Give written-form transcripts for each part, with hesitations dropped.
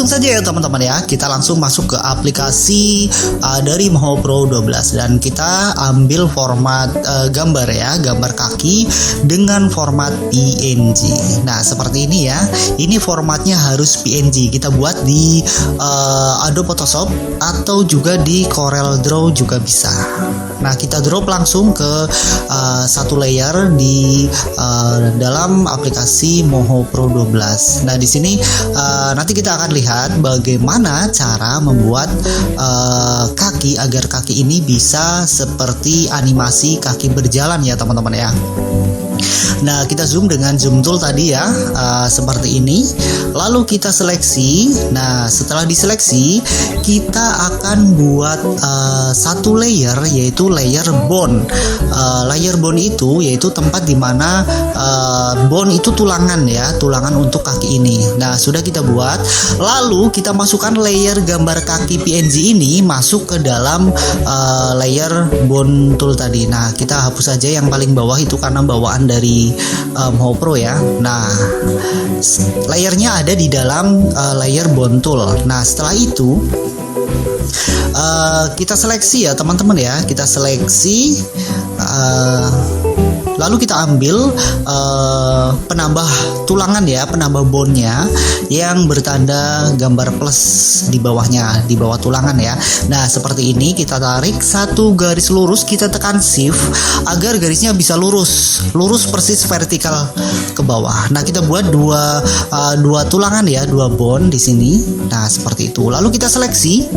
saja ya teman-teman ya, kita langsung masuk ke aplikasi dari Moho Pro 12 dan kita ambil format gambar ya, gambar kaki dengan format PNG. Nah seperti ini ya, ini formatnya harus PNG. Kita buat di Adobe Photoshop atau juga di Corel Draw juga bisa. Nah kita drop langsung ke satu layer di dalam aplikasi Moho Pro 12. Nah di sini nanti kita akan lihat bagaimana cara membuat kaki agar kaki ini bisa seperti animasi kaki berjalan ya teman-teman ya. Nah kita zoom dengan zoom tool tadi ya, seperti ini. Lalu kita seleksi. Nah setelah diseleksi kita akan buat satu layer, yaitu layer bone. Layer bone itu yaitu tempat dimana bone itu tulangan ya, tulangan untuk kaki ini. Nah sudah kita buat. Lalu kita masukkan layer gambar kaki PNG ini masuk ke dalam layer bone tool tadi. Nah kita hapus saja yang paling bawah itu karena bawaan dari Moho Pro ya. Nah layernya ada di dalam layer bone tool. Nah setelah itu kita seleksi ya teman-teman ya, kita seleksi lalu kita ambil penambah tulangan ya, penambah bone-nya yang bertanda gambar plus di bawahnya, di bawah tulangan ya. Nah seperti ini, kita tarik satu garis lurus, kita tekan shift agar garisnya bisa lurus persis vertikal ke bawah. Nah kita buat dua tulangan ya, dua bone di sini. Nah seperti itu. Lalu kita seleksi,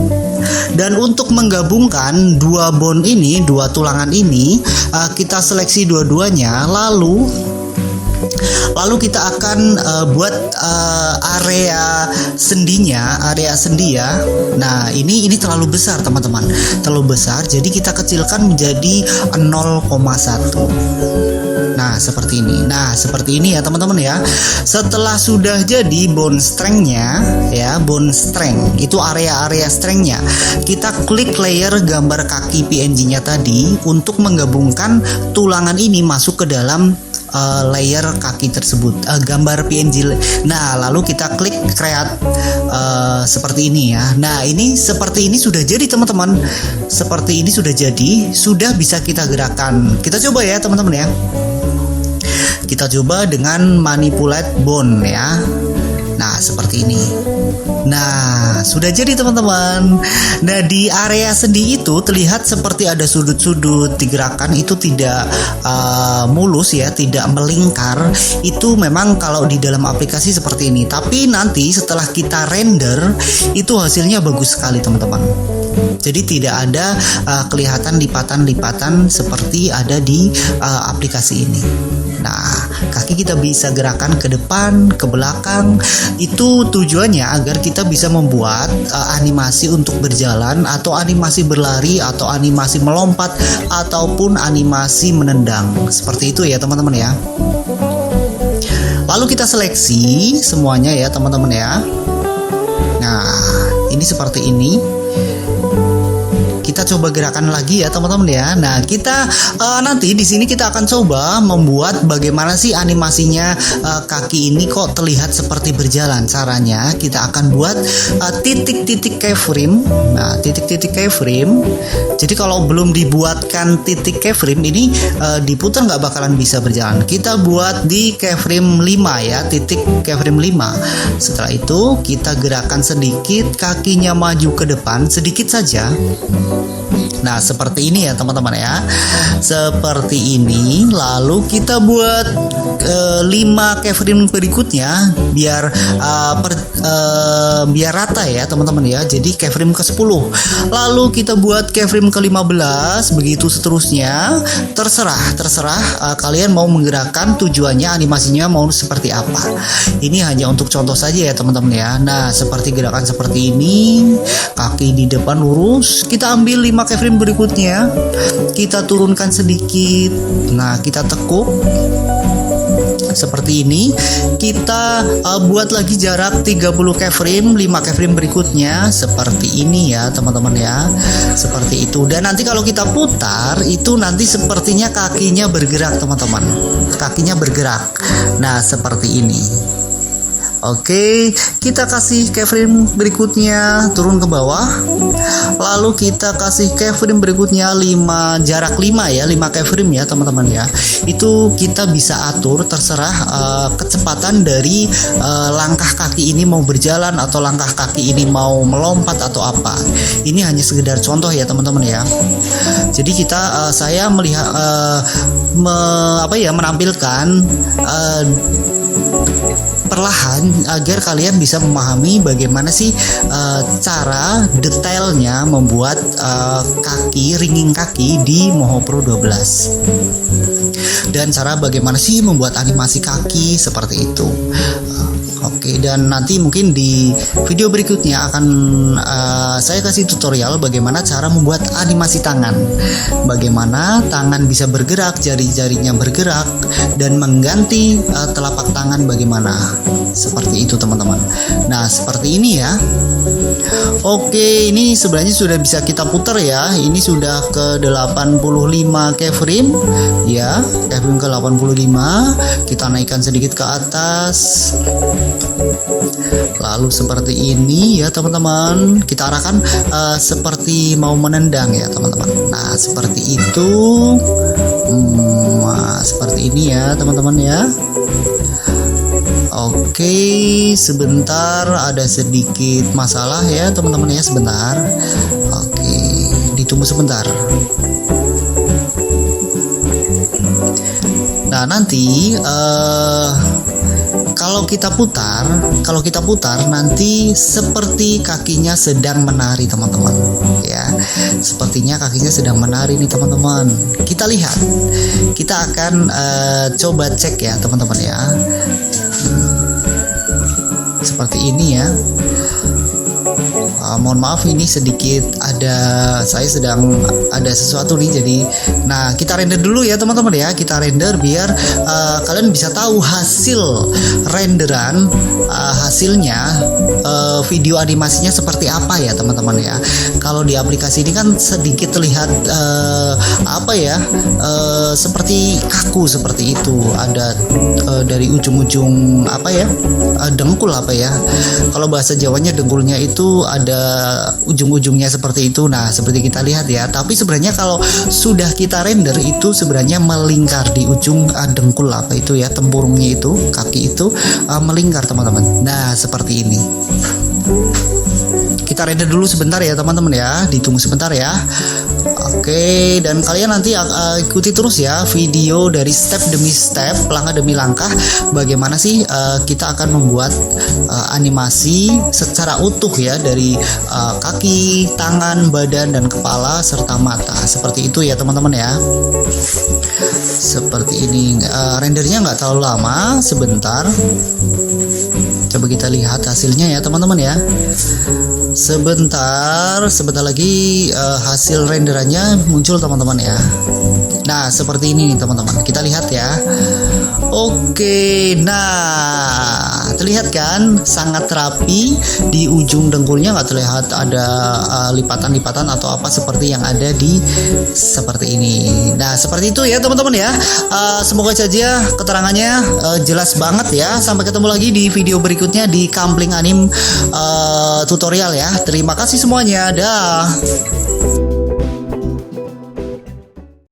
dan untuk menggabungkan dua bone ini, dua tulangan ini, kita seleksi dua-duanya. Lalu kita akan buat area sendinya, area sendi ya. Nah ini terlalu besar teman-teman, terlalu besar. Jadi kita kecilkan menjadi 0,1. Nah seperti ini. Nah seperti ini ya teman-teman ya. Setelah sudah jadi bone strength-nya ya, bone strength itu area-area strength-nya, kita klik layer gambar kaki PNG-nya tadi untuk menggabungkan tulangan ini masuk ke dalam layer kaki tersebut, gambar PNG. Nah lalu kita klik create seperti ini ya. Nah ini seperti ini sudah jadi teman-teman, seperti ini sudah jadi, sudah bisa kita gerakkan. Kita coba ya teman-teman ya, kita coba dengan manipulate bone ya. Nah seperti ini. Nah sudah jadi teman-teman. Nah di area sendi itu terlihat seperti ada sudut-sudut digerakkan, itu tidak mulus ya, tidak melingkar. Itu memang kalau di dalam aplikasi seperti ini. Tapi nanti setelah kita render itu hasilnya bagus sekali teman-teman. Jadi tidak ada kelihatan lipatan-lipatan seperti ada di aplikasi ini. Nah kaki kita bisa gerakan ke depan, ke belakang. Itu tujuannya agar kita bisa membuat animasi untuk berjalan, atau animasi berlari, atau animasi melompat, ataupun animasi menendang. Seperti itu ya teman-teman ya. Lalu kita seleksi semuanya ya teman-teman ya. Nah ini seperti ini. Kita coba gerakan lagi ya teman-teman ya. Nah kita nanti di sini kita akan coba membuat bagaimana sih animasinya kaki ini kok terlihat seperti berjalan. Caranya kita akan buat titik-titik keyframe. Nah titik-titik keyframe. Jadi kalau belum dibuatkan titik keyframe ini diputar nggak bakalan bisa berjalan. Kita buat di keyframe 5 ya, titik keyframe 5. Setelah itu kita gerakan sedikit, kakinya maju ke depan sedikit saja. Nah seperti ini ya teman-teman ya, seperti ini. Lalu kita buat 5 keyframe berikutnya biar biar rata ya teman-teman ya. Jadi keyframe ke-10. Lalu kita buat keyframe ke-15, begitu seterusnya. Terserah kalian mau menggerakkan, tujuannya animasinya mau seperti apa. Ini hanya untuk contoh saja ya teman-teman ya. Nah seperti gerakan seperti ini, kaki di depan lurus. Kita ambil 5 keyframe berikutnya, kita turunkan sedikit. Nah kita tekuk seperti ini. Kita buat lagi jarak 30 keyframe, 5 keyframe berikutnya seperti ini ya teman-teman ya, seperti itu. Dan nanti kalau kita putar itu nanti sepertinya kakinya bergerak teman-teman, kakinya bergerak. Nah seperti ini. Oke, kita kasih keyframe berikutnya turun ke bawah. Lalu kita kasih keyframe berikutnya jarak 5 ya, 5 keyframe ya teman-teman ya. Itu kita bisa atur terserah kecepatan dari langkah kaki ini mau berjalan atau langkah kaki ini mau melompat atau apa. Ini hanya sekedar contoh ya teman-teman ya. Jadi saya melihat menampilkan perlahan agar kalian bisa memahami bagaimana sih cara detailnya membuat ringing kaki di Moho Pro 12 dan cara bagaimana sih membuat animasi kaki seperti itu. Oke, dan nanti mungkin di video berikutnya akan saya kasih tutorial bagaimana cara membuat animasi tangan, bagaimana tangan bisa bergerak, jari-jarinya bergerak, dan mengganti telapak tangan bagaimana. Seperti itu teman-teman. Nah, seperti ini ya. Oke, ini sebenarnya sudah bisa kita putar ya. Ini sudah ke 85 keyframe ya, keyframe ke 85. Kita naikkan sedikit ke atas. Lalu seperti ini ya teman-teman. Kita arahkan seperti mau menendang ya teman-teman. Nah, seperti itu. Seperti ini ya teman-teman ya. Oke, sebentar ada sedikit masalah ya teman-teman ya, sebentar. Oke, ditunggu sebentar. Nah, nanti kalau kita putar nanti seperti kakinya sedang menari teman-teman ya. Sepertinya kakinya sedang menari nih teman-teman. Kita lihat. Kita akan coba cek ya teman-teman ya. Seperti ini ya. Mohon maaf ini sedikit saya sedang ada sesuatu nih, jadi nah kita render dulu ya teman-teman ya. Kita render biar kalian bisa tahu hasil renderan hasilnya video animasinya seperti apa ya teman-teman ya. Kalau di aplikasi ini kan sedikit terlihat seperti kaku seperti itu, ada dari ujung-ujung dengkul kalau bahasa Jawanya dengkulnya itu ada ujung-ujungnya seperti itu. Nah, seperti kita lihat ya. Tapi sebenarnya kalau sudah kita render itu sebenarnya melingkar di ujung dengkul tempurungnya itu, kaki itu melingkar teman-teman. Nah, seperti ini. Kita render dulu sebentar ya teman-teman ya. Ditunggu sebentar ya. Oke, dan kalian nanti ikuti terus ya video dari step demi step, langkah demi langkah, bagaimana sih kita akan membuat animasi secara utuh ya dari kaki, tangan, badan, dan kepala serta mata. Seperti itu ya teman-teman ya. Seperti ini. Rendernya nggak terlalu lama, sebentar. Coba kita lihat hasilnya ya teman-teman ya. Sebentar lagi hasil renderannya muncul teman-teman ya. Nah, seperti ini teman-teman. Kita lihat ya. Oke, nah terlihat kan sangat rapi. Di ujung dengkulnya nggak terlihat ada lipatan-lipatan atau apa seperti yang ada di seperti ini. Nah, seperti itu ya teman-teman ya. Semoga saja keterangannya jelas banget ya. Sampai ketemu lagi di video berikutnya di Kampling Anim tutorial ya. Terima kasih semuanya. Dah.